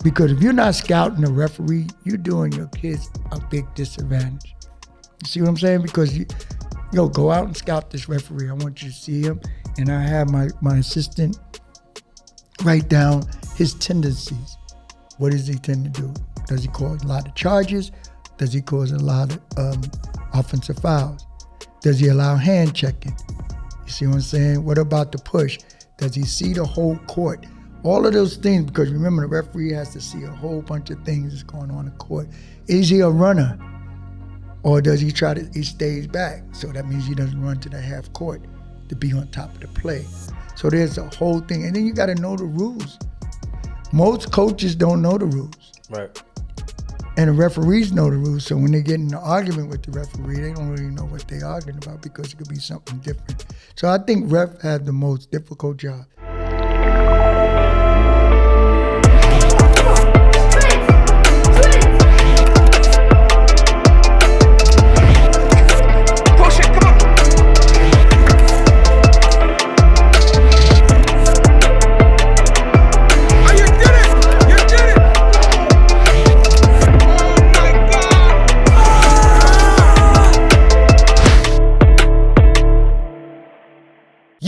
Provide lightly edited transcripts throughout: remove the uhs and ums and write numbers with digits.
Because if you're not scouting a referee, you're doing your kids a big disadvantage. You see what I'm saying? Because go out and scout this referee. I want you to see him. And I have my assistant write down his tendencies. What does he tend to do? Does he cause a lot of charges? Does he cause a lot of offensive fouls? Does he allow hand checking? You see what I'm saying? What about the push? Does he see the whole court? All of those things, because remember, the referee has to see a whole bunch of things that's going on in the court. Is he a runner? Or does he he stays back? So that means he doesn't run to the half court to be on top of the play. So there's a whole thing. And then you got to know the rules. Most coaches don't know the rules. Right. And the referees know the rules. So when they get in an argument with the referee, they don't really know what they're arguing about because it could be something different. So I think ref have the most difficult job.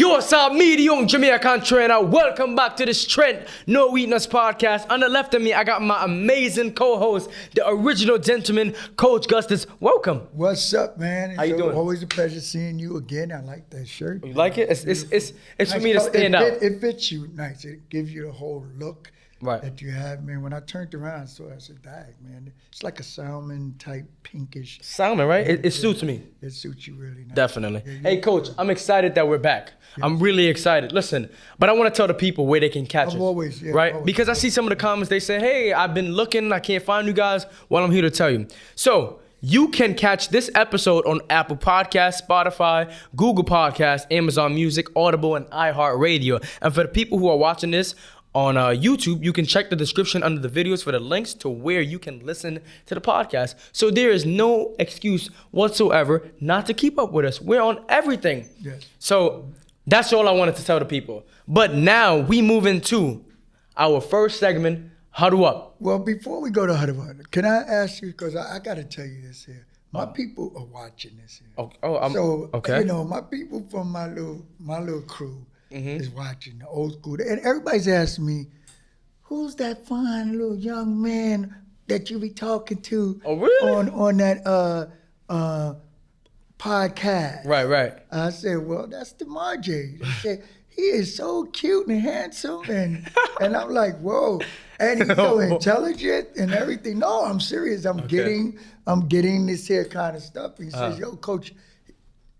What's up, me, the Young Jamaican Trainer. Welcome back to the Strength No Weakness podcast. On the left of me, I got my amazing co-host, the original gentleman, Coach Gustus. Welcome. What's up, man? How you doing? Always a pleasure seeing you again. I like that shirt. You like it? It's nice for me to stand out. It fits you nice. It gives you the whole look that you have, man. When I turned around, I said, "Dag, man, it's like a salmon type pinkish." Salmon, right? It suits me. It suits you really nice. Definitely. Hey, Coach, I'm excited that we're back. Yeah. I'm really excited. Listen, but I want to tell the people where they can catch us. Right? Always. Because I see some of the comments, they say, hey, I've been looking, I can't find you guys. Well, I'm here to tell you. So you can catch this episode on Apple Podcasts, Spotify, Google Podcasts, Amazon Music, Audible, and iHeartRadio. And for the people who are watching this on YouTube, you can check the description under the videos for the links to where you can listen to the podcast. So there is no excuse whatsoever not to keep up with us. We're on everything. Yes. So that's all I wanted to tell the people. But now we move into our first segment, Huddle Up. Well, before we go to Huddle Up, can I ask you, because I got to tell you this here. My people are watching this here. Okay. My people from my little crew is watching, the old school. And everybody's asking me, who's that fine little young man that you be talking to on that podcast? Right. I said, well, that's Demarjay. They said, he is so cute and handsome. And I'm like, whoa. And he's so intelligent and everything. No, I'm serious. I'm getting this here kind of stuff. He says, yo, Coach,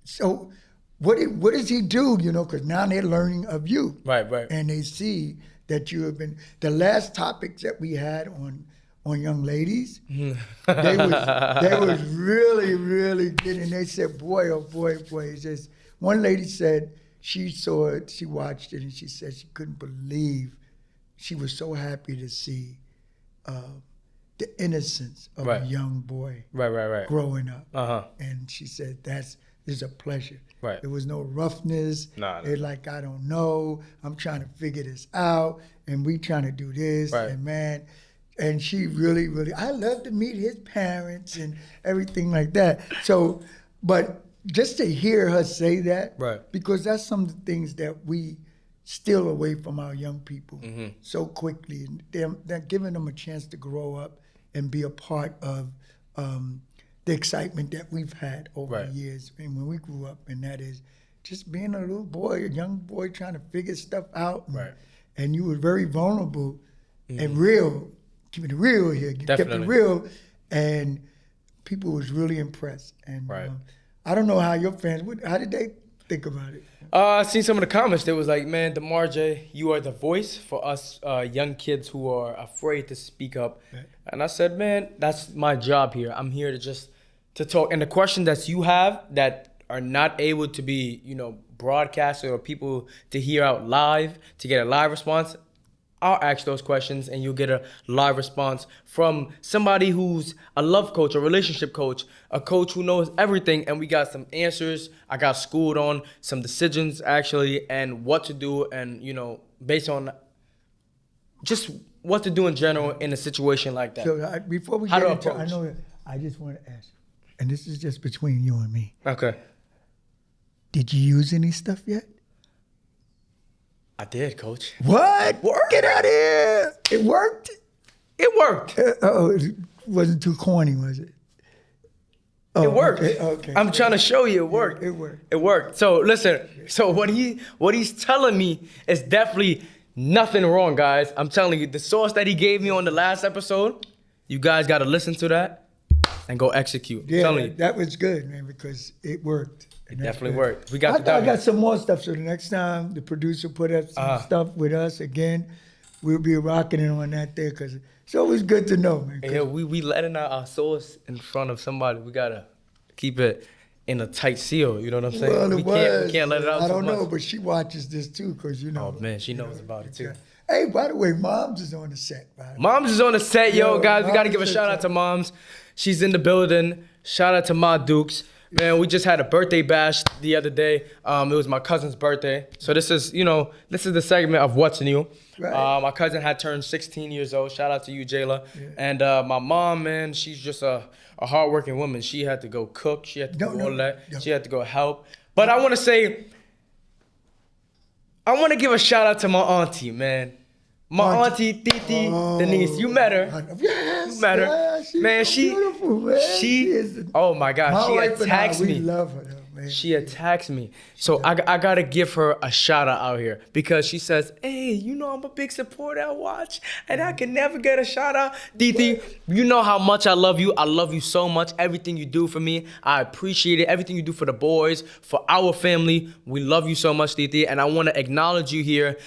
so what does he do? Because now they're learning of you. Right. And they see that you have been, the last topics that we had on young ladies, they was really, really getting, they said, boy, oh boy. It's just, one lady said she saw it, she watched it, and she said she couldn't believe, she was so happy to see the innocence of a young boy growing up. And she said, it's a pleasure. Right. There was no roughness. They're like, I don't know. I'm trying to figure this out. And we trying to do this. Right. And man, and she really, really, I love to meet his parents and everything like that. So, but just to hear her say that, because that's some of the things that we steal away from our young people so quickly. And they're giving them a chance to grow up and be a part of the excitement that we've had over the years and when we grew up, and that is just being a little boy, a young boy trying to figure stuff out. And you were very vulnerable and real. Keep it real here. You kept it real, and people was really impressed. And I don't know how your fans, how did they think about it? I seen some of the comments. They was like, man, Demarjay, you are the voice for us young kids who are afraid to speak up. And I said, man, that's my job here. I'm here to talk. And the question that you have that are not able to be, broadcasted or people to hear out live, to get a live response, I'll ask those questions and you'll get a live response from somebody who's a love coach, a relationship coach, a coach who knows everything. And we got some answers. I got schooled on some decisions actually and what to do. And, based on just what to do in general in a situation like that. So before we get into, I just want to ask, and this is just between you and me. Okay. Did you use any stuff yet? I did, Coach. What? Get out of here! It worked. It worked. It wasn't too corny, was it? It worked. Okay. I'm trying to show you it worked. It worked. It worked. So listen. So what he's telling me is definitely nothing wrong, guys. I'm telling you, the source that he gave me on the last episode, you guys got to listen to that and go execute. Yeah, that was good, man, because it worked. It definitely worked. We got I got some more stuff. So the next time the producer put up some stuff with us again, we'll be rocking it on that there, because it's always good to know, man. Yeah, we letting our source in front of somebody. We gotta keep it in a tight seal. You know what I'm saying? Well, we can't let it out. I don't know, but she watches this too, because you know. Oh man, she knows about it too. Okay. Hey, by the way, Moms is on the set. Moms is on the set, yo, guys. We gotta give a shout out to Moms. She's in the building. Shout out to Ma Dukes. Man, we just had a birthday bash the other day. It was my cousin's birthday. So this is the segment of What's New. Right. My cousin had turned 16 years old. Shout out to you, Jayla. Yeah. And my mom, man, she's just a hardworking woman. She had to go cook. She had to do all that. No. She had to go help. But I want to give a shout out to my auntie, man. My auntie Titi Denise, you met her. Yes, you met her. Yeah, she's man, so beautiful, man. She is. Oh my God, she attacks me. We love her, man. She attacks me. So I gotta give her a shout out here because she says, "Hey, you know I'm a big supporter. I watch, and I can never get a shout out." Titi, you know how much I love you. I love you so much. Everything you do for me, I appreciate it. Everything you do for the boys, for our family, we love you so much, Titi. And I want to acknowledge you here.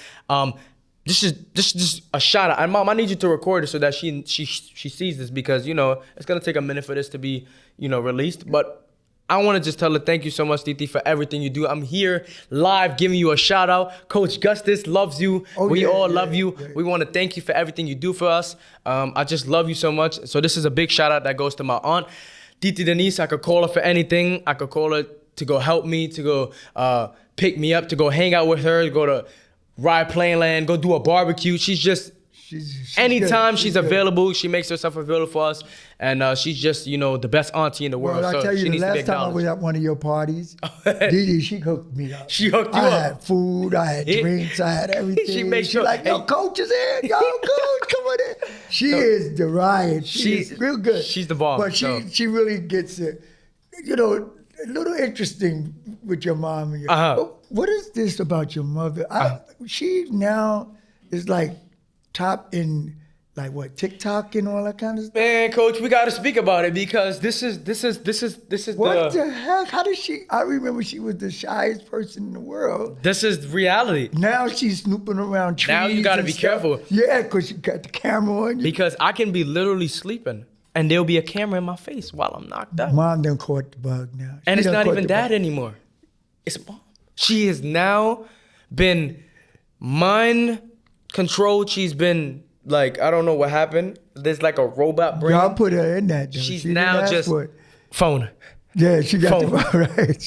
This is a shout out. And Mom, I need you to record it so that she sees this because, you know, it's going to take a minute for this to be, you know, released. But I want to just tell her thank you so much, Titi, for everything you do. I'm here live giving you a shout out. Coach Gustus loves you. We all love you. Yeah. We want to thank you for everything you do for us. I just love you so much. So this is a big shout out that goes to my aunt, Titi Denise. I could call her for anything. I could call her to go help me, to go pick me up, to go hang out with her, to go to ride plane land, go do a barbecue. She's anytime she's available, she makes herself available for us. And she's just, you know, the best auntie in the world. Well, I tell you, the last time I was at one of your parties, Didi, she hooked me up. She hooked you up. I had food, I had drinks, I had everything. She made sure. Like, yo, Coach is in. Yo, Coach, come on in. She is the riot. She's real good. She's the bomb. But she really gets it, you know, a little interesting with your mom. And your, what is this about your mother? She now is like top in like what, TikTok and all that kind of stuff. Man, Coach, we got to speak about it because this is what the heck? How does she? I remember she was the shyest person in the world. This is reality. Now she's snooping around trees. Now you got to be careful. Yeah, because you got the camera on you. Because I can be literally sleeping. And there'll be a camera in my face while I'm knocked out. Mom done caught the bug now. And it's not even Dad anymore. It's Mom. She has now been mind controlled. She's been like, I don't know what happened. There's like a robot brain. Y'all put her in that. Though. She's now just phone. Yeah, she got the phone, right.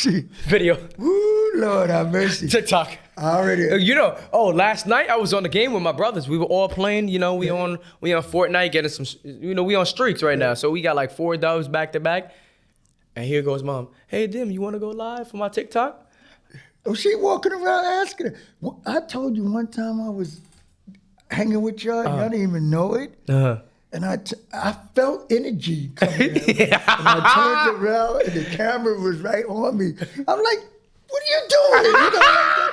Video. Woo, Lord have mercy. TikTok. Already. You know, last night I was on the game with my brothers. We were all playing, you know, we on Fortnite getting some, you know, we on streaks right now. So we got like 4 dubs back to back. And here goes Mom. Hey, Dim, you want to go live for my TikTok? Oh, she walking around asking her. Well, I told you one time I was hanging with y'all and y'all didn't even know it. And I felt energy coming out. And I turned around and the camera was right on me. I'm like, what are you doing?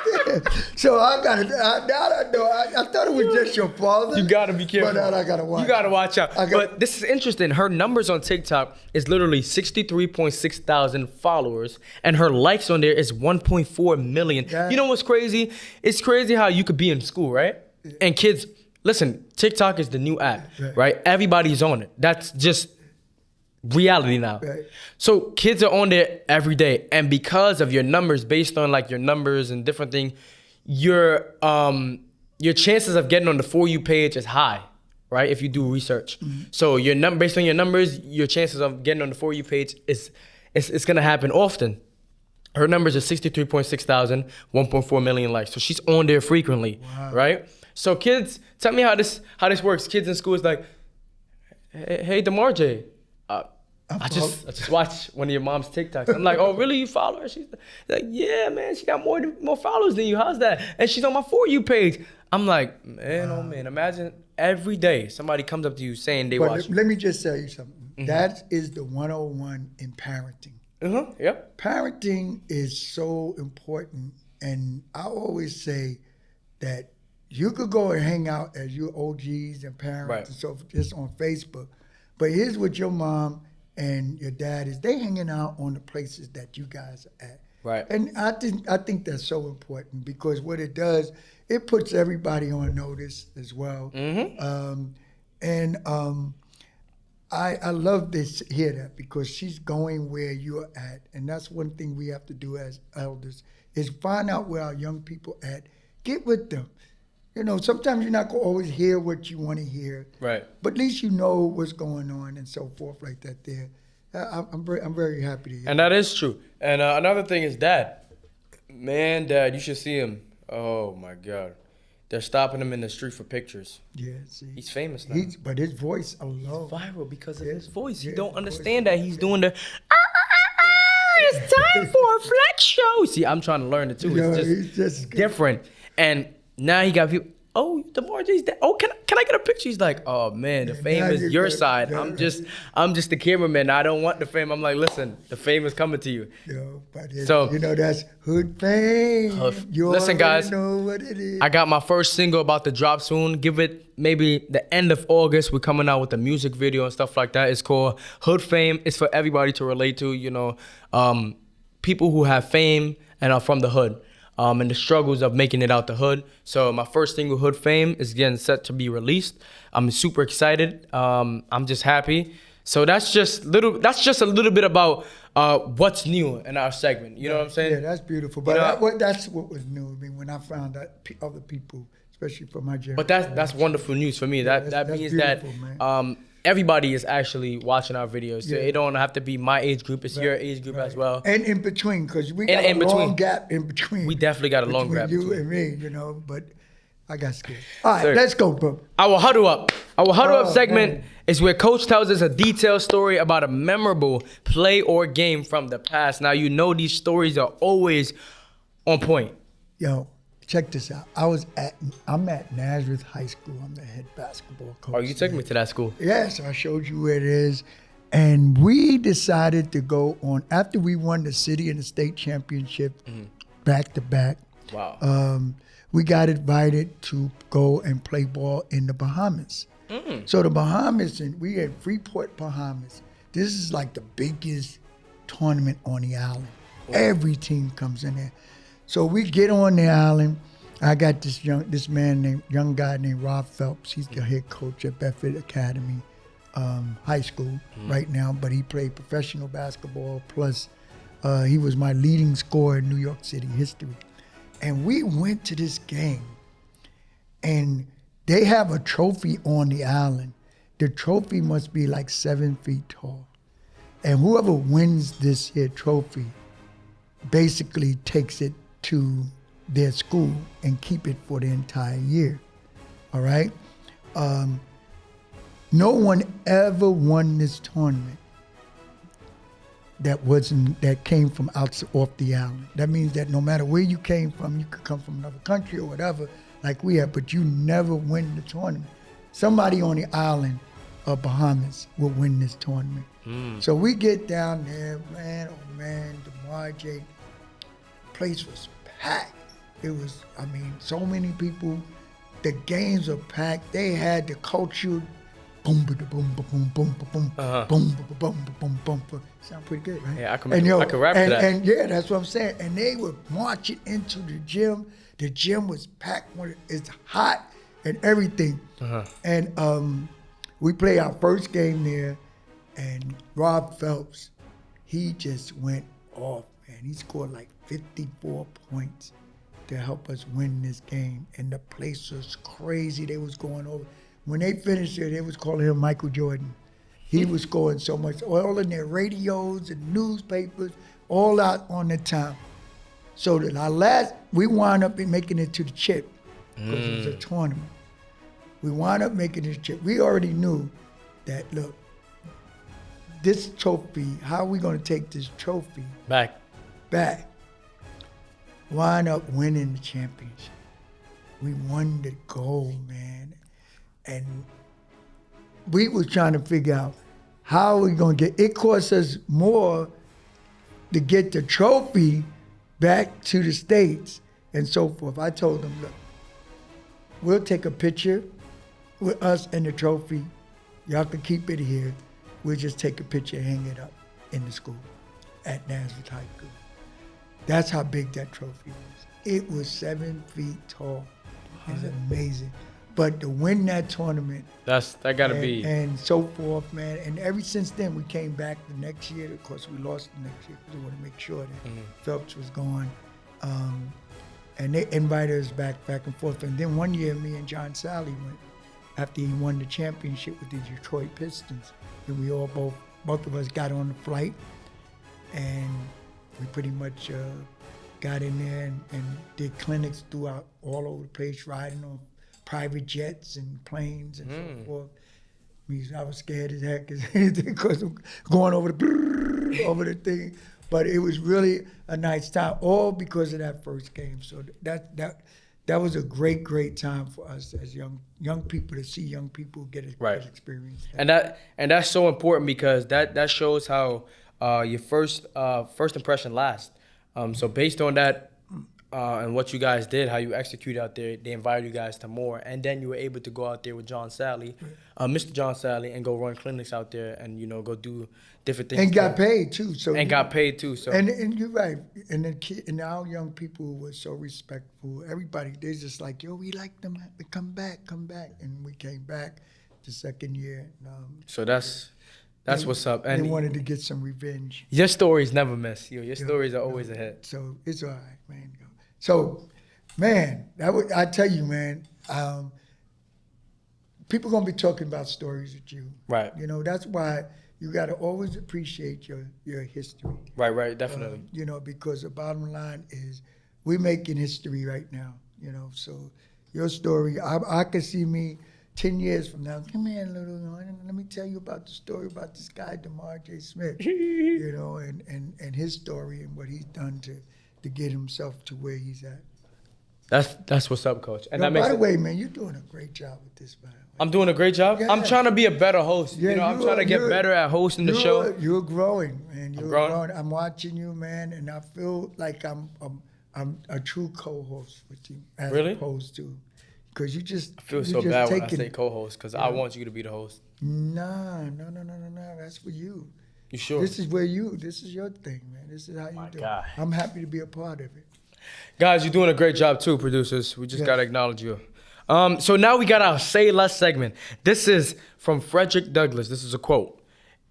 You know, so I got it. Now I know. I thought it was just your father. You got to be careful. But now I got to watch. You got to watch out. But this is interesting. Her numbers on TikTok is literally 63.6 thousand followers. And her likes on there is 1.4 million. Yeah. You know what's crazy? It's crazy how you could be in school, right? Yeah. And kids, listen, TikTok is the new app, right? Everybody's on it. That's just reality now. Right. So kids are on there every day, and because of your numbers, based on like your numbers and different things, your chances of getting on the For You page is high, right? If you do research. Mm-hmm. So based on your numbers, your chances of getting on the For You page it's gonna happen often. Her numbers are 63.6 thousand, 1.4 million likes. So she's on there frequently, right? So kids, tell me how this works. Kids in school is like, hey Demarjay, I just watched one of your mom's TikToks. I'm like, oh really, you follow her? She's like, yeah man, she got more followers than you. How's that? And she's on my For You page. I'm like, man, oh man, imagine every day somebody comes up to you saying they watch. Let me just tell you something. Mm-hmm. That is the 101 in parenting. Yep. Parenting is so important, and I always say that you could go and hang out as your OGs and parents and so forth, just on Facebook, but here's what your mom and your dad is. They hanging out on the places that you guys are at. Right. And I think that's so important, because what it does, it puts everybody on notice as well. Mm-hmm. I love this, hear that, because she's going where you're at. And that's one thing we have to do as elders, is find out where our young people at. Get with them. You know, sometimes you're not going to always hear what you want to hear. Right. But at least you know what's going on and so forth like that there. I'm very happy to hear. And that is true. And another thing is Dad. Man, Dad, you should see him. Oh, my God. They're stopping him in the street for pictures. Yeah, see. He's famous now. But his voice alone. He's viral because of his voice. You don't understand that he's doing the, it's time for a flex show. See, I'm trying to learn it too. It's just different. And now he got people, oh, Demarjay's that. Oh, can I get a picture? He's like, oh man, the fame is your side. I'm just the cameraman. I don't want the fame. I'm like, listen, the fame is coming to you. But so you know, that's hood fame. Listen, guys, know what it is. I got my first single about to drop soon. Give it maybe the end of August. We're coming out with a music video and stuff like that. It's called Hood Fame. It's for everybody to relate to. You know, people who have fame and are from the hood. And the struggles of making it out the hood. So my first single, Hood Fame, is getting set to be released. I'm super excited. I'm just happy. So that's just a little bit about what's new in our segment. You know what I'm saying? Yeah, that's beautiful. But that's what was new. I mean, when I found out other people, especially from my generation. But that's wonderful news for me. That means that everybody is actually watching our videos. So it don't have to be my age group. It's your age group as well. And in between, because we got a long gap in between. We definitely got a long gap between you and me, you know. But I got scared. All right, let's go, bro. Our Huddle Up. Our Huddle Up segment is where Coach tells us a detailed story about a memorable play or game from the past. Now, you know these stories are always on point. Yo, check this out. I'm at Nazareth High School. I'm the head basketball coach. Oh, you took me to that school? Yes, I showed you where it is. And we decided to go on, after we won the city and the state championship back to back. Wow. We got invited to go and play ball in the Bahamas. So the Bahamas, and we at Freeport, Bahamas. This is like the biggest tournament on the island. Wow. Every team comes in there. So we get on the island. I got this young guy named Rob Phelps. He's the head coach at Bedford Academy High School right now, but he played professional basketball. Plus, he was my leading scorer in New York City history. And we went to this game, and they have a trophy on the island. The trophy must be like 7 feet tall. And whoever wins this here trophy basically takes it to their school and keep it for the entire year. All right? No one ever won this tournament that came from off the island. That means that no matter where you came from, you could come from another country or whatever, like we have, but you never win the tournament. Somebody on the island of Bahamas will win this tournament. So we get down there, man, oh man, Demarjay, place was packed. It was, I mean, so many people. The games are packed. They had the culture, boom, boom, boom, boom, boom, boom, boom, boom, boom, boom, boom. Sound pretty good, right? Yeah, I can rap to that. And yeah, that's what I'm saying. And they were marching into the gym. The gym was packed. It's hot and everything. And we played our first game there, and Rob Phelps, he just went off, man. He scored like 54 points to help us win this game. And the place was crazy. They was going over. When they finished it, they was calling him Michael Jordan. He was scoring so much, all in their radios and newspapers, all out on the time. So that we wound up making it to the chip. because it was a tournament. We wound up making this trip. We already knew that, look, this trophy, how are we going to take this trophy back? Wind up winning the championship. We won the gold, man. And we was trying to figure out how are we going to get, it cost us more to get the trophy back to the States and so forth. I told them, look, we'll take a picture with us and the trophy. Y'all can keep it here. We'll just take a picture and hang it up in the school at Nazareth High School. That's how big that trophy was. It was 7 feet tall. It was amazing. But to win that tournament, that gotta be, and so forth, man. And ever since then, we came back the next year. Of course, we lost the next year because we want to make sure that Phelps was gone. And they invited us back and forth. And then one year, me and John Sally went after he won the championship with the Detroit Pistons. And we all both of us got on the flight, and we pretty much got in there and did clinics throughout all over the place, riding on private jets and planes and so forth. I was scared as heck because I'm going over the thing. But it was really a nice time, all because of that first game. So that was a great time for us as young people, to see young people get experience. And that's so important, because that shows how your first impression lasts. So based on that and what you guys did, how you executed out there, they invited you guys to more, and then you were able to go out there with John Sally, Mr. John Sally, and go run clinics out there, and go do different things. And got paid too. So and you're right. And our young people were so respectful. Everybody, they're just like, yo, we like them. Come back, and we came back the second year. So that's what's up. And they wanted to get some revenge. Your stories never miss. Your stories are always a hit. So it's all right, man. So, man, I tell you, man, people gonna be talking about stories with you. Right. That's why you gotta always appreciate your history. Right, definitely. Because the bottom line is we're making history right now. So your story, I can see me 10 years from now, come here, little one, let me tell you about the story about this guy, Demarjay Smith, and his story and what he's done to get himself to where he's at. That's what's up, Coach. And by the way, man, you're doing a great job with this, man. I'm doing a great job? Yeah. I'm trying to be a better host. Yeah, I'm trying to get better at hosting the show. You're growing, man. You're growing. I'm watching you, man, and I feel like I'm a true co-host with you, as opposed to, because you just. I feel so bad when I say co-host, because I want you to be the host. No. That's for you. You sure? This is your thing, man. This is how you do it. I'm happy to be a part of it. Guys, you're doing a great job too, producers. We just got to acknowledge you. So now we got our Say Less segment. This is from Frederick Douglass. This is a quote.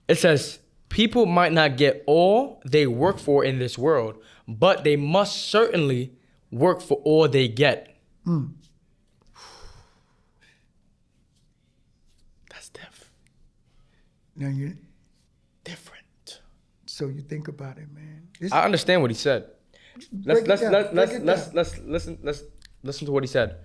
It says, "People might not get all they work for in this world, but they must certainly work for all they get." That's different. Now you're different. So you think about it, man. I understand what he said. Let's listen to what he said.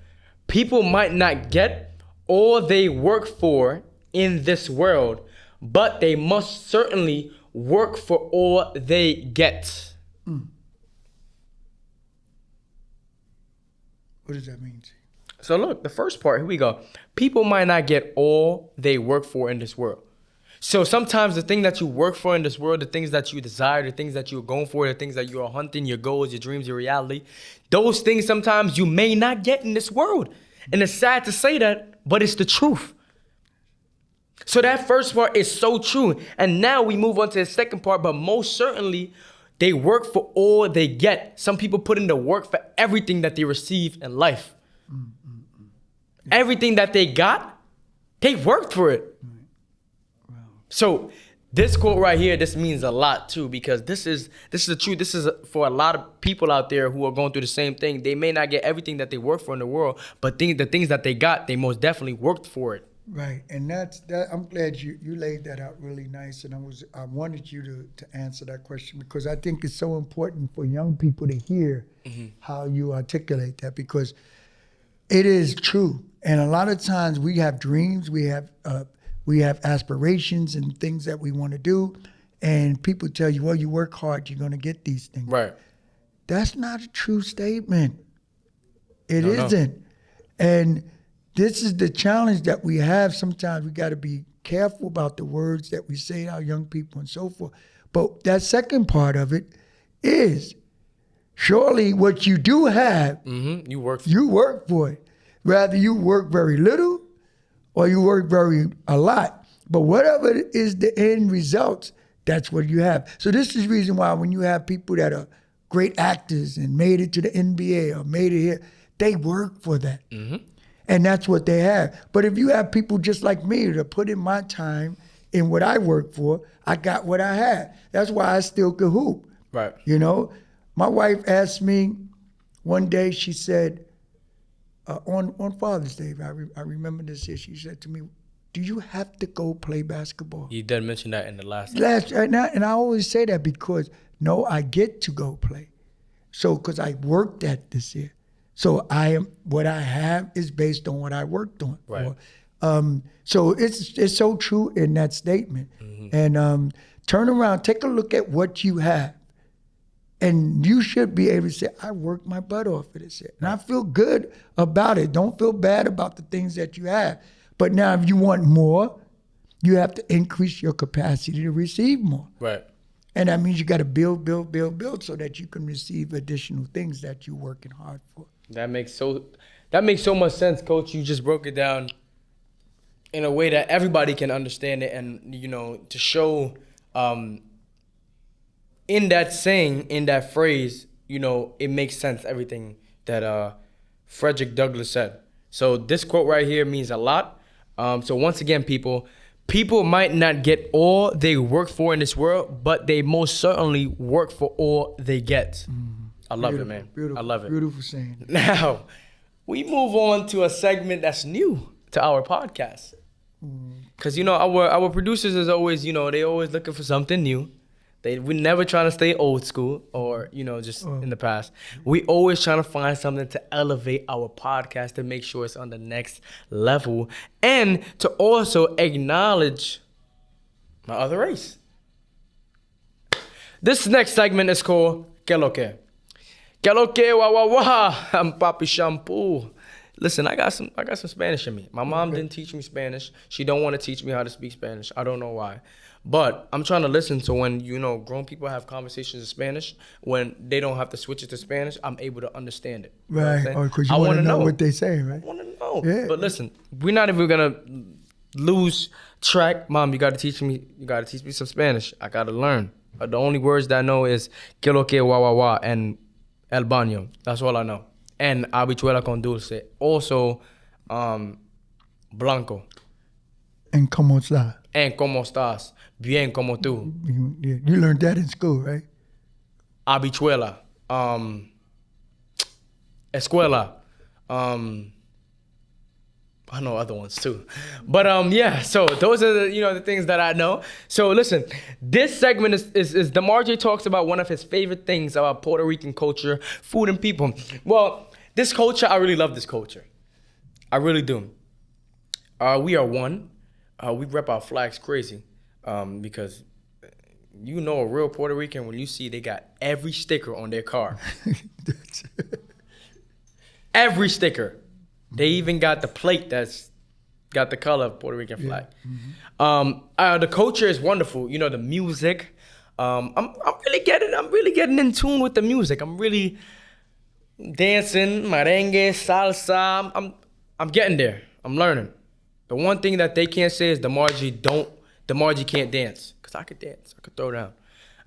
People might not get all they work for in this world, but they must certainly work for all they get. What does that mean to you? So look, the first part, here we go. People might not get all they work for in this world. So sometimes the thing that you work for in this world, the things that you desire, the things that you're going for, the things that you are hunting, your goals, your dreams, your reality, those things sometimes you may not get in this world. And it's sad to say that, but it's the truth. So that first part is so true. And now we move on to the second part, but most certainly they work for all they get. Some people put in the work for everything that they receive in life. Everything that they got, they worked for it. So this quote right here, this means a lot too, because this is the truth. This is for a lot of people out there who are going through the same thing. They may not get everything that they work for in the world, but the things that they got, they most definitely worked for it. Right, and that. I'm glad you laid that out really nice, and I wanted you to answer that question, because I think it's so important for young people to hear how you articulate that, because It is true. And a lot of times we have dreams, we have aspirations and things that we want to do. And people tell you, well, you work hard, you're going to get these things. Right. That's not a true statement. It isn't. No. And this is the challenge that we have. Sometimes we got to be careful about the words that we say to our young people and so forth. But that second part of it is surely what you do have, you work for it. Rather you work very little or you work a lot. But whatever is the end results, that's what you have. So this is the reason why when you have people that are great actors and made it to the NBA or made it here, they work for that. And that's what they have. But if you have people just like me to put in my time in what I work for, I got what I had. That's why I still can hoop. Right. You know, my wife asked me one day, she said, on Father's Day, I remember this here, she said to me, do you have to go play basketball? You did mention that in the last and I always say that because, no, I get to go play. So, because I worked at this here. So what I have is based on what I worked on. Right. So it's so true in that statement. And turn around, take a look at what you have. And you should be able to say, I worked my butt off for this here. And I feel good about it. Don't feel bad about the things that you have. But now if you want more, you have to increase your capacity to receive more. Right. And that means you got to build so that you can receive additional things that you're working hard for. That makes so much sense, Coach. You just broke it down in a way that everybody can understand it, and to show in that saying, in that phrase, it makes sense, everything that Frederick Douglass said. So this quote right here means a lot. So once again, people might not get all they work for in this world, but they most certainly work for all they get. I love it, man. Beautiful. I love it. Beautiful saying. Now, we move on to a segment that's new to our podcast. Because, our producers is always, they always looking for something new. We never trying to stay old school or, just in the past. We always trying to find something to elevate our podcast to make sure it's on the next level and to also acknowledge my other race. This next segment is called Que Lo Que. Que Lo Que, wah, wah, wah, I'm Papi Shampoo. Listen, I got some Spanish in me. My mom didn't teach me Spanish. She don't want to teach me how to speak Spanish. I don't know why. But I'm trying to listen, so when, grown people have conversations in Spanish, when they don't have to switch it to Spanish, I'm able to understand it. Right, because you want to know what they say, right? I want to know. Yeah. But listen, we're not even going to lose track. Mom, you got to teach me some Spanish. I got to learn. The only words that I know is que lo que, wah, wah, wah, and el baño. That's all I know. And habichuela con dulce. Also, blanco. And como estás. And como estás. Bien como tú. You learned that in school, right? Habichuela. Escuela. I know other ones too. But yeah, so those are the things that I know. So listen, this segment is Demarjay talks about one of his favorite things about Puerto Rican culture, food, and people. Well, this culture, I really love this culture. I really do. We are one. We rep our flags crazy because a real Puerto Rican when you see they got every sticker on their car. Every sticker. They even got the plate that's got the color of Puerto Rican flag. Yeah. The culture is wonderful. The music. I'm really getting in tune with the music. I'm really dancing, merengue, salsa. I'm getting there. I'm learning. The one thing that they can't say is Demarjay can't dance. Because I could dance. I could throw down.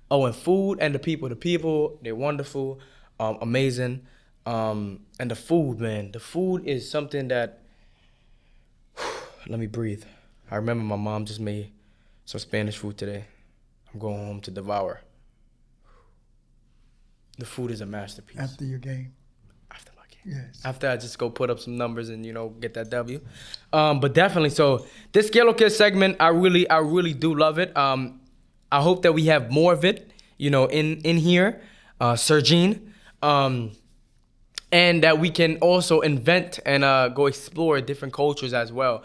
Oh, and food and the people, they're wonderful, amazing. And the food, man. The food is something that, let me breathe. I remember my mom just made some Spanish food today. I'm going home to devour. The food is a masterpiece. After your game. After my game. Yes. After I just go put up some numbers and, get that W. But definitely, so this Que Lo Que segment, I really do love it. I hope that we have more of it, in here. Sergine. and that we can also invent and go explore different cultures as well.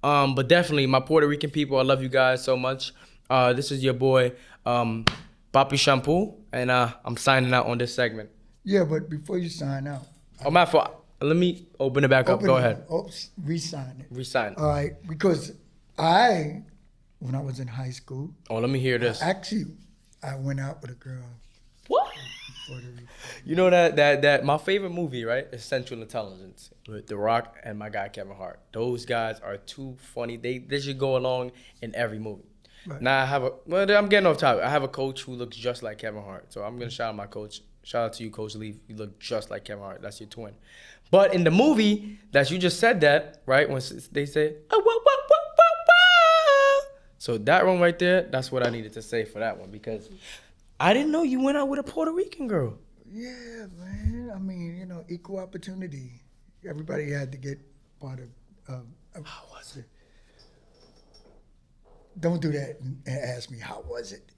But definitely, my Puerto Rican people, I love you guys so much. This is your boy, Papi Shampoo, and I'm signing out on this segment. Yeah, but before you sign out. Oh, my fault. Let me open it back up. Go ahead. Re-sign it. Re-sign. All right, because when I was in high school. Oh, let me hear this. I went out with a girl. What? You know that my favorite movie, right, is Central Intelligence with The Rock and my guy Kevin Hart. Those guys are too funny. They should go along in every movie. Right. Now I'm getting off topic. I have a coach who looks just like Kevin Hart. So I'm gonna shout out my coach. Shout out to you, Coach Lee. You look just like Kevin Hart. That's your twin. But in the movie that you just said that, right, when they say, so that one right there, that's what I needed to say for that one, because I didn't know you went out with a Puerto Rican girl. Yeah, man. I mean, equal opportunity. Everybody had to get part of. How was it? Don't do that and ask me, how was it?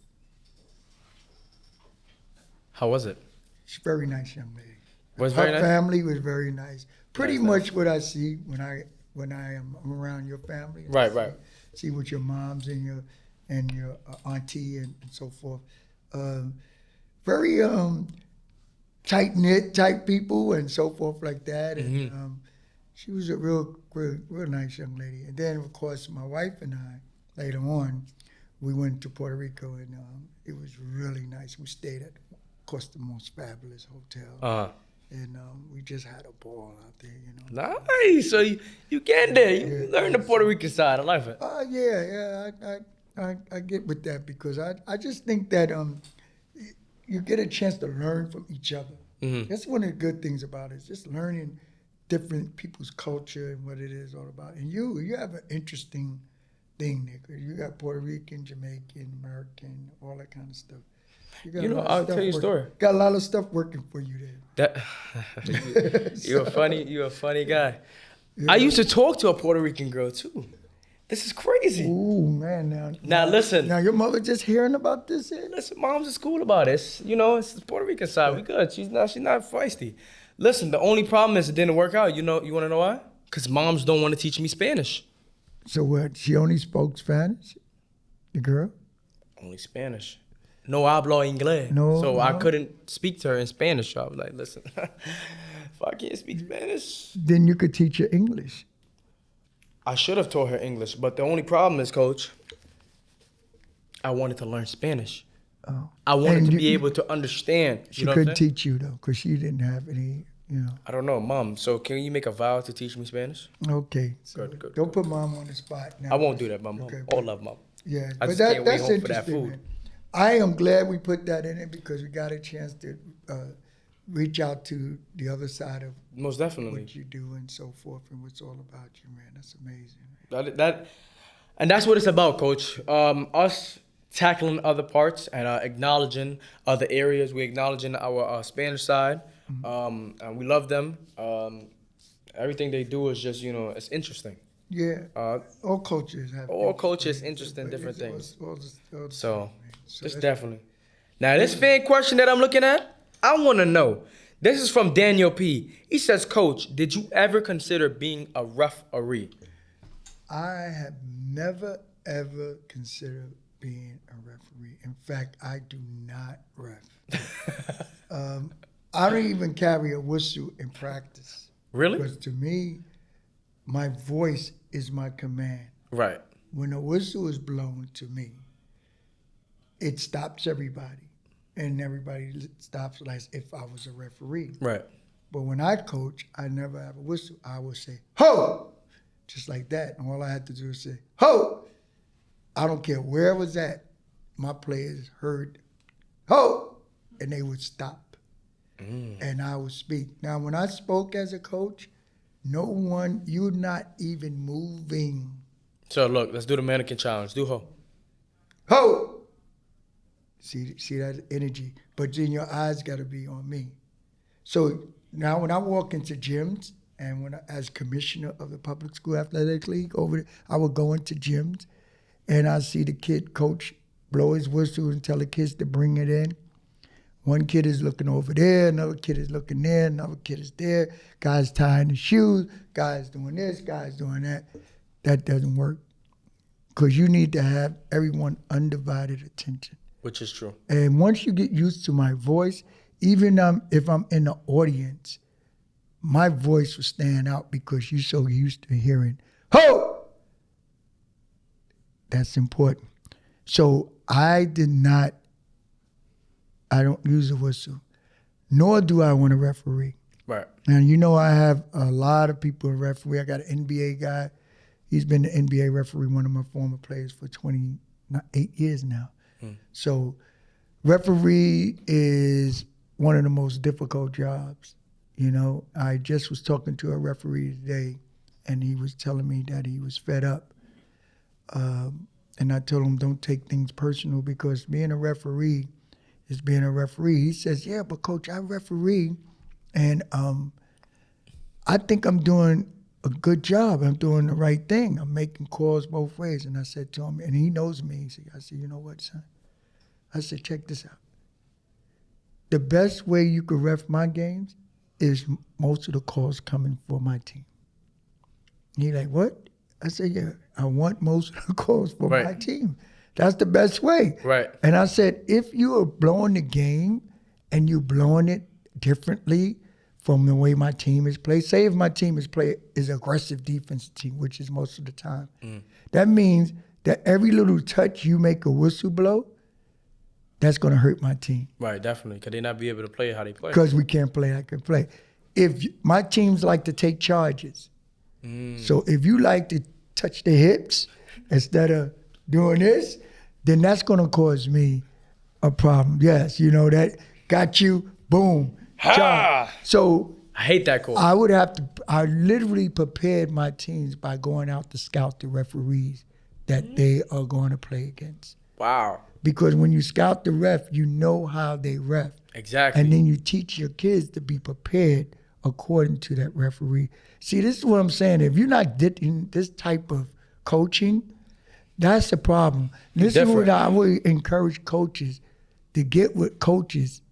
How was it? She's a very nice young lady. Was very nice? Her family was very nice. Pretty much what I see when I am around your family. Right. See what your moms and your auntie and so forth. Very tight-knit type people and so forth like that. And she was a real nice young lady. And then, of course, my wife and I, later on, we went to Puerto Rico, and it was really nice. We stayed at, of course, the most fabulous hotel. And we just had a ball out there, Nice. So you get there. You learn the Puerto Rican side. I like it. I get with that, because I just think that you get a chance to learn from each other. Mm-hmm. That's one of the good things about it. It's just learning different people's culture and what it is all about. And you have an interesting thing, Nick. You got Puerto Rican, Jamaican, American, all that kind of stuff. I'll tell you a story. Got a lot of stuff working for you there. You're a funny guy. Yeah. I used to talk to a Puerto Rican girl too. This is crazy. Ooh, man. Now listen. Now your mother just hearing about this here? Listen, mom's in school about this. It's the Puerto Rican side. We good. She's not feisty. Listen, the only problem is it didn't work out. You want to know why? Because moms don't want to teach me Spanish. So what? She only spoke Spanish? The girl? Only Spanish. No hablo inglés. No. I couldn't speak to her in Spanish. So I was like, listen, if I can't speak Spanish. Then you could teach her English. I should have taught her English, but the only problem is, Coach, I wanted to learn Spanish. Oh. I wanted to be able to understand. She could teach you, though, because she didn't have any, I don't know, Mom. So can you make a vow to teach me Spanish? Okay. So good. Don't put Mom on the spot now. I won't do that, Mom. Okay, all love, Mom. Yeah, I just can't wait home for that food. Man. I am glad we put that in it, because we got a chance to reach out to the other side of most definitely what you do and so forth, and what's all about you, man. That's amazing. And that's what it's about, Coach. Us tackling other parts and acknowledging other areas. We're acknowledging our Spanish side. Mm-hmm. And we love them. Everything they do is just, it's interesting. Yeah. All cultures have. All cultures interesting different things. So just definitely. Now, this fan question that I'm looking at, I want to know. This is from Daniel P. He says, Coach, did you ever consider being a referee? I have never, ever considered being a referee. In fact, I do not ref. I don't even carry a whistle in practice. Really? Because to me, my voice is my command. Right. When a whistle is blown to me, it stops everybody. And everybody stops like if I was a referee. Right. But when I coach, I never have a whistle. I would say, ho! Just like that. And all I had to do is say, ho! I don't care where I was at. My players heard, ho! And they would stop. And I would speak. Now, when I spoke as a coach, you're not even moving. So, look, let's do the mannequin challenge. Do ho. Ho! See that energy, but then your eyes got to be on me. So now when I walk into gyms and as commissioner of the Public School Athletic League I would go into gyms and I see the kid coach blow his whistle and tell the kids to bring it in. One kid is looking over there, another kid is looking there, another kid is there. Guy's tying the shoes, guy's doing this, guy's doing that. That doesn't work. Because you need to have everyone undivided attention. Which is true. And once you get used to my voice, even if I'm in the audience, my voice will stand out because you're so used to hearing, ho! That's important. So I don't use a whistle, nor do I want to referee. Right. And you know I have a lot of people in referee. I got an NBA guy. He's been the NBA referee, one of my former players for 28 years now. So referee is one of the most difficult jobs. You know, I just was talking to a referee today, and he was telling me that he was fed up. And I told him, don't take things personal, because being a referee is being a referee. He says, yeah, but Coach, I referee, and I think I'm doing a good job. I'm doing the right thing. I'm making calls both ways. And I said to him, and he knows me. I said, you know what, son? I said, check this out. The best way you could ref my games is most of the calls coming for my team. He like, what? I said, yeah, I want most of the calls for my team. That's the best way. Right. And I said, if you are blowing the game and you're blowing it differently from the way my team is played, say if my team is aggressive defensive team, which is most of the time, that means that every little touch you make a whistle blow, that's going to hurt my team. Right, definitely. Because they not be able to play how they play. Because we can't play like I can play. My teams like to take charges. So if you like to touch the hips instead of doing this, then that's going to cause me a problem. Yes, you know, that got you, boom, charge. So I hate that call. I literally prepared my teams by going out to scout the referees that they are going to play against. Wow. Because when you scout the ref, you know how they ref. Exactly. And then you teach your kids to be prepared according to that referee. See, this is what I'm saying. If you're not getting this type of coaching, that's the problem. This is what I would encourage coaches to get with coaches,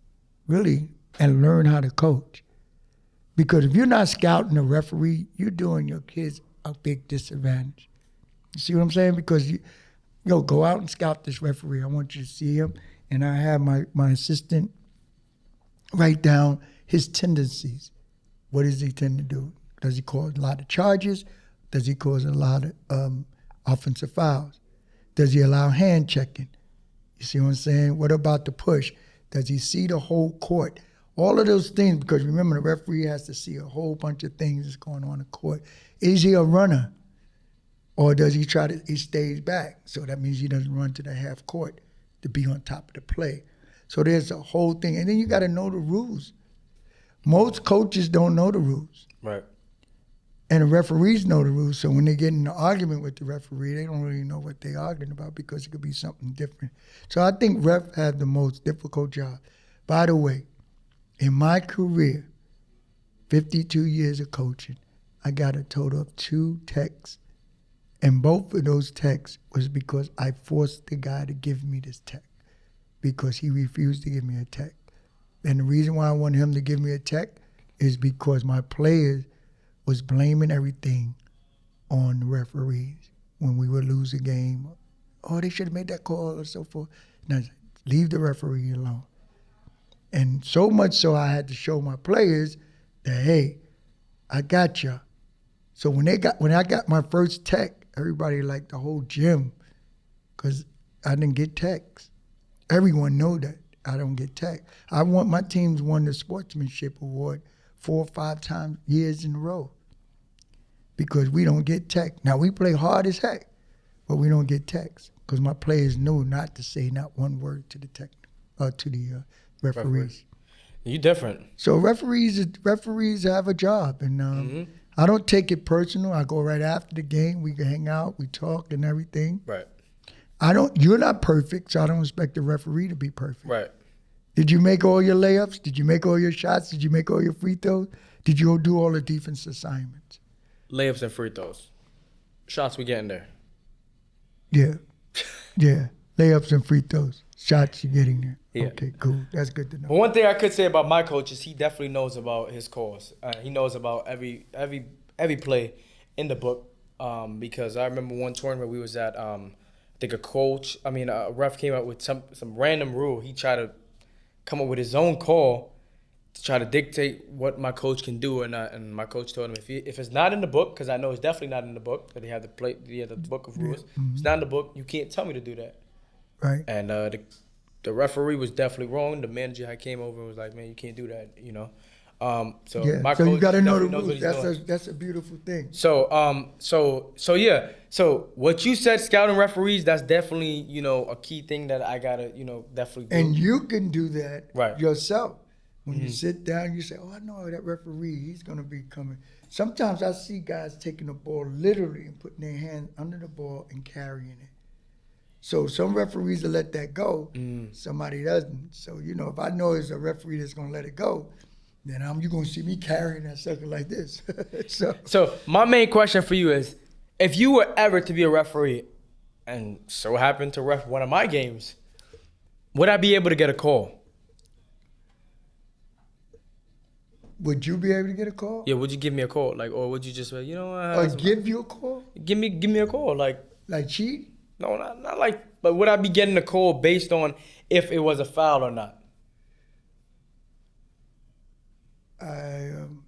really, and learn how to coach. Because if you're not scouting a referee, you're doing your kids a big disadvantage. You see what I'm saying? Because go out and scout this referee. I want you to see him. And I have my assistant write down his tendencies. What does he tend to do? Does he cause a lot of charges? Does he cause a lot of offensive fouls? Does he allow hand checking? You see what I'm saying? What about the push? Does he see the whole court? All of those things, because remember, the referee has to see a whole bunch of things that's going on in the court. Is he a runner? Or does he he stays back? So that means he doesn't run to the half court to be on top of the play. So there's a whole thing. And then you got to know the rules. Most coaches don't know the rules. Right. And the referees know the rules. So when they get in an argument with the referee, they don't really know what they're arguing about because it could be something different. So I think refs have the most difficult job. By the way, in my career, 52 years of coaching, I got a total of 2 techs. And both of those techs was because I forced the guy to give me this tech because he refused to give me a tech. And the reason why I wanted him to give me a tech is because my players was blaming everything on the referees when we would lose a game. Oh, they should have made that call or so forth. And I said, leave the referee alone. And so much so I had to show my players that, hey, I got you. So when I got my first tech, everybody liked the whole gym because I didn't get techs. Everyone know that I don't get tech. My teams won the sportsmanship award 4 or 5 years in a row because we don't get tech. Now we play hard as heck, but we don't get techs because my players know not to say not one word to the referees. You different. So referees have a job, and I don't take it personal. I go right after the game. We can hang out, we talk, and everything. Right. You're not perfect, so I don't expect the referee to be perfect. Right. Did you make all your layups? Did you make all your shots? Did you make all your free throws? Did you go do all the defense assignments? Layups and free throws. Shots we getting there. Yeah. Yeah. layups and free throws. Shots you're getting there. Yeah. Okay, cool. That's good to know. But one thing I could say about my coach is he definitely knows about his calls. He knows about every play in the book. Because I remember one tournament we was at, I think a ref came up with some random rule. He tried to come up with his own call to try to dictate what my coach can do or not. And my coach told him, if it's not in the book, because I know it's definitely not in the book, because they have the book of rules. Yeah. Mm-hmm. It's not in the book. You can't tell me to do that. Right. And the referee was definitely wrong. The manager had came over and was like, man, you can't do that, you know. So you got to know the rules. That's a beautiful thing. So yeah. So what you said, scouting referees, that's definitely, you know, a key thing that I gotta, you know, definitely do. And you can do that yourself. When Mm-hmm. you sit down, you say, oh, I know that referee, he's gonna be coming. Sometimes I see guys taking the ball literally and putting their hand under the ball and carrying it. So some referees will let that go. Somebody doesn't. So, you know, if I know it's a referee that's gonna let it go, then you're going to see me carrying that sucker like this. So my main question for you is, if you were ever to be a referee and so happened to ref one of my games, would I be able to get a call? Would you be able to get a call? Yeah, would you give me a call? Like, or would you just say, you know what? Or give you a call? Give me a call. Like cheat? No, not like, but would I be getting a call based on if it was a foul or not?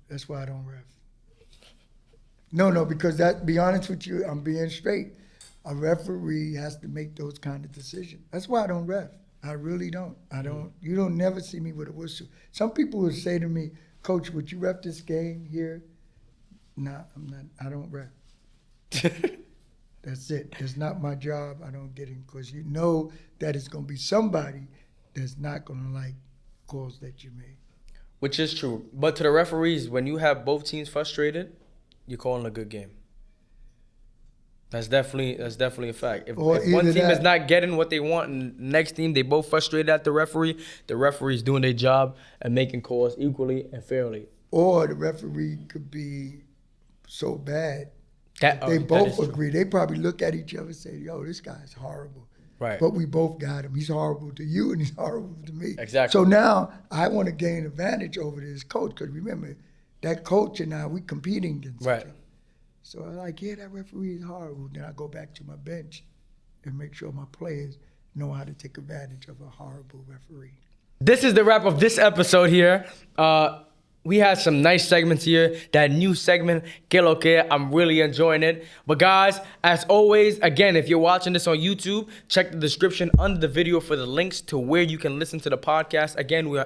That's why I don't ref. No, because be honest with you, I'm being straight. A referee has to make those kind of decisions. That's why I don't ref. I really don't. You don't never see me with a whistle. Some people would say to me, Coach, would you ref this game here? Nah, I'm not. I don't ref. That's it. It's not my job. I don't get in because you know that it's going to be somebody that's not going to like calls that you made. Which is true. But to the referees, when you have both teams frustrated, you're calling a good game. That's definitely a fact. If one team is not getting what they want and the next team, they both frustrated at the referee's doing their job and making calls equally and fairly. Or the referee could be so bad that they both agree. They probably look at each other and say, yo, this guy's horrible. Right. But we both got him. He's horrible to you and he's horrible to me. Exactly. So now I want to gain advantage over this coach because remember, that coach and I, we competing against each other. So I'm like, yeah, that referee is horrible. Then I go back to my bench and make sure my players know how to take advantage of a horrible referee. This is the wrap of this episode here. We had some nice segments here. That new segment, Que Lo Que, I'm really enjoying it. But guys, as always, again, if you're watching this on YouTube, check the description under the video for the links to where you can listen to the podcast. Again, we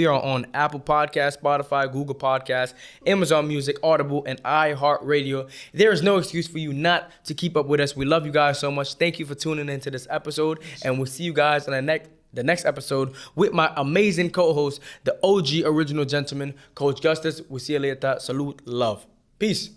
are on Apple Podcasts, Spotify, Google Podcasts, Amazon Music, Audible, and iHeartRadio. There is no excuse for you not to keep up with us. We love you guys so much. Thank you for tuning into this episode, and we'll see you guys on the next episode with my amazing co-host, the OG original gentleman, Coach Gustus. We'll see you later. Salute, love. Peace.